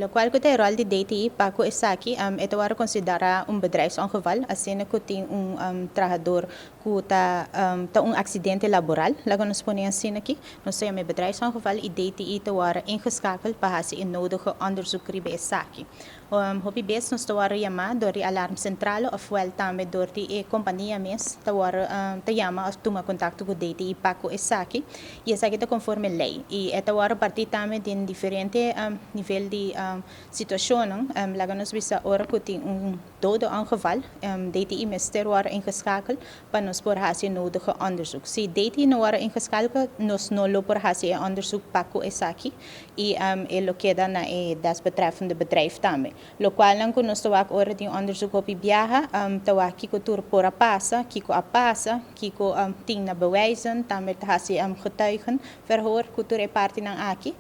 Lo qual que tem rol de DTI para que essa aqui é agora considerar bedrijfsongeval, assim que tem trabalhador que está acidente laboral, logo nós ponemos assim aqui, nós temos bedrijfsongeval e DTI agora ingeschakeld para fazer nodige onderzoek bij essa aqui. Hopi bes nós agora chamar door die alarmcentrale ofwel também door die companhia mes, agora te chama of toma contato com DTI para que essa aqui e essa aqui está conforme lei e agora partir também de diferente nível de situationen. Laten we bisa ora kuti dode ongeval. DTI minister waren ingeschakeld para nos por hacer nodige onderzoek. Si DTI no waren ingeschakeld, nos no lo por hacer onderzoek paco esaki e lo queda na das betreffende bedrijf também. Lo qual não que nos tawak ora de onderzoek op viaja, tawak kiko tur por a passa, kiko a passa, kiko ting na bewijzen, também hacer getuigen verhoor, kutur e parte ng aki.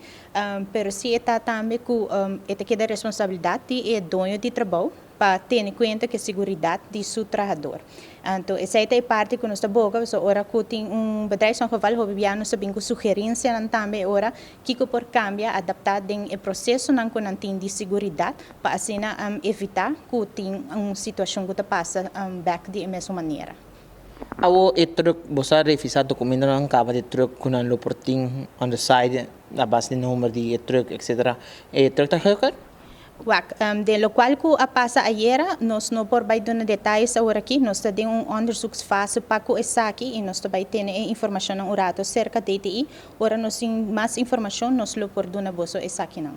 Pero si eta também ku esta que é a responsabilidade é dono de trabalho para ter em conta que a segurança de seu trabalhador. Então, essa é a parte que nós estamos fazendo. Agora, que tem bedrijfsongeval, nós sabemos sugerência também agora que por cambiar, adaptar o processo que tem de segurança para assim evitar que tem uma situação que passa back de mesma maneira. Awo truck bosa revisa documento ng kaba de truck kunan lo porting on the side na base de número de truck etc. Truck ta hacker? De lo qual que passa ayer, nós não por vai dar detalhes agora aqui, nós temos onderzoeksfase para que essa aqui e nós também temos informação no urato cerca de DTI. Ora nós tem mais informação, nós lo por dar na bolsa essa aqui não.